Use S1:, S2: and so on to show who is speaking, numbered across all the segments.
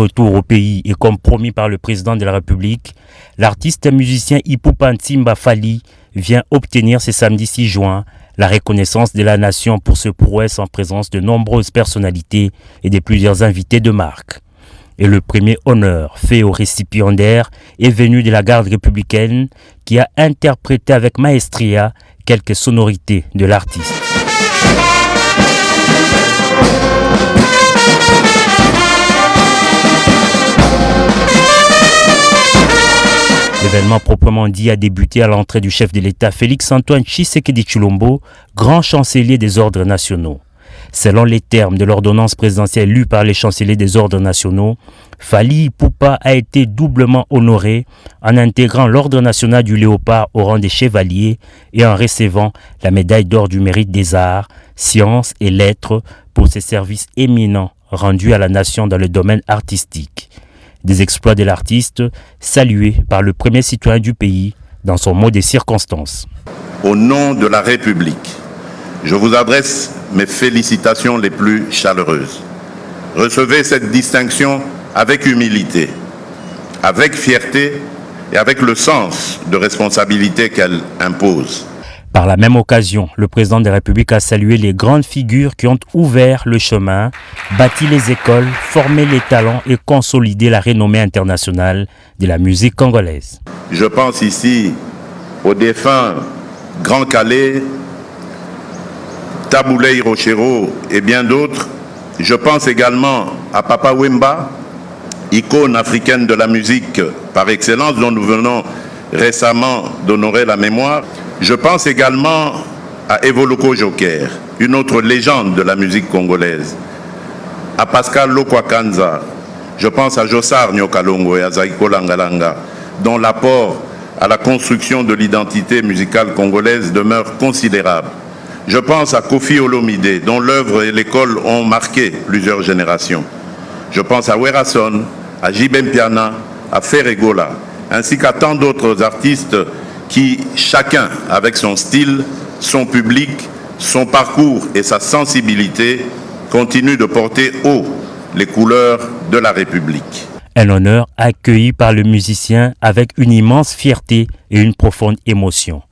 S1: Retour au pays et comme promis par le président de la République, l'artiste et musicien Ipupa Ntimba Fally vient obtenir ce samedi 6 juin la reconnaissance de la nation pour ce prouesse en présence de nombreuses personnalités et de plusieurs invités de marque. Et le premier honneur fait au récipiendaire est venu de la garde républicaine qui a interprété avec maestria quelques sonorités de l'artiste. L'événement proprement dit a débuté à l'entrée du chef de l'État Félix-Antoine Tshisekedi Tshilombo, grand chancelier des ordres nationaux. Selon les termes de l'ordonnance présidentielle lue par les chanceliers des ordres nationaux, Fally Ipupa a été doublement honoré en intégrant l'ordre national du Léopard au rang des chevaliers et en recevant la médaille d'or du mérite des arts, sciences et lettres pour ses services éminents rendus à la nation dans le domaine artistique. Des exploits de l'artiste salués par le premier citoyen du pays dans son mot des circonstances.
S2: Au nom de la République, je vous adresse mes félicitations les plus chaleureuses. Recevez cette distinction avec humilité, avec fierté et avec le sens de responsabilité qu'elle impose.
S1: Par la même occasion, le président de la République a salué les grandes figures qui ont ouvert le chemin, bâti les écoles, formé les talents et consolidé la renommée internationale de la musique congolaise.
S2: Je pense ici au défunt Grand Calais, Taboulé Hiroshiro et bien d'autres. Je pense également à Papa Wemba, icône africaine de la musique par excellence dont nous venons récemment d'honorer la mémoire. Je pense également à Evoloko Joker, une autre légende de la musique congolaise, à Pascal Lokwakanza. Je pense à Jossar Nyokalongo et à Zaiko Langalanga, dont l'apport à la construction de l'identité musicale congolaise demeure considérable. Je pense à Kofi Olomide, dont l'œuvre et l'école ont marqué plusieurs générations. Je pense à Werason, à Jibem Piana, à Ferregola, ainsi qu'à tant d'autres artistes qui, chacun avec son style, son public, son parcours et sa sensibilité, continuent de porter haut les couleurs de la République.
S1: Un honneur accueilli par le musicien avec une immense fierté et une profonde émotion.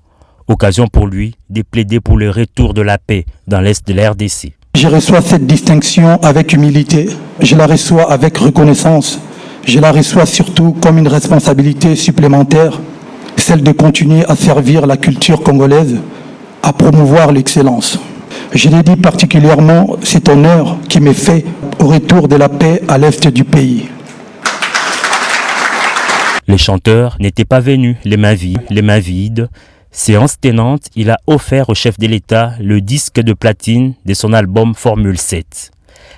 S1: Occasion pour lui de plaider pour le retour de la paix dans l'Est de la RDC.
S3: Je reçois cette distinction avec humilité, je la reçois avec reconnaissance, je la reçois surtout comme une responsabilité supplémentaire, celle de continuer à servir la culture congolaise, à promouvoir l'excellence. Je dédie particulièrement cet honneur qui m'est fait au retour de la paix à l'Est du pays.
S1: Les chanteurs n'étaient pas venus les mains vides. Séance tenante, il a offert au chef de l'État le disque de platine de son album Formule 7.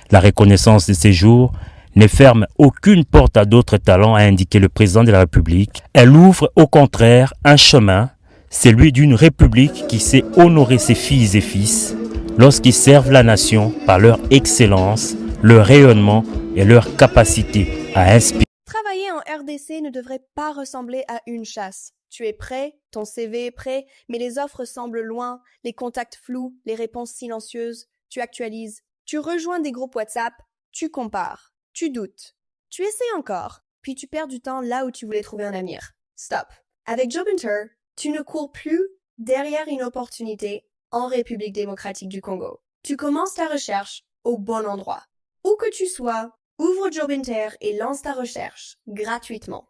S1: La reconnaissance de ces jours ne ferme aucune porte à d'autres talents, a indiqué le président de la République. Elle ouvre au contraire un chemin, celui d'une République qui sait honorer ses filles et fils lorsqu'ils servent la nation par leur excellence, leur rayonnement et leur capacité à inspirer.
S4: Travailler en RDC ne devrait pas ressembler à une chasse. Tu es prêt, ton CV est prêt, mais les offres semblent loin, les contacts flous, les réponses silencieuses. Tu actualises, tu rejoins des groupes WhatsApp, tu compares. Tu doutes. Tu essaies encore, puis tu perds du temps là où tu voulais trouver un avenir. Stop. Avec Jobinter, tu ne cours plus derrière une opportunité en République démocratique du Congo. Tu commences ta recherche au bon endroit. Où que tu sois, ouvre Jobinter et lance ta recherche gratuitement.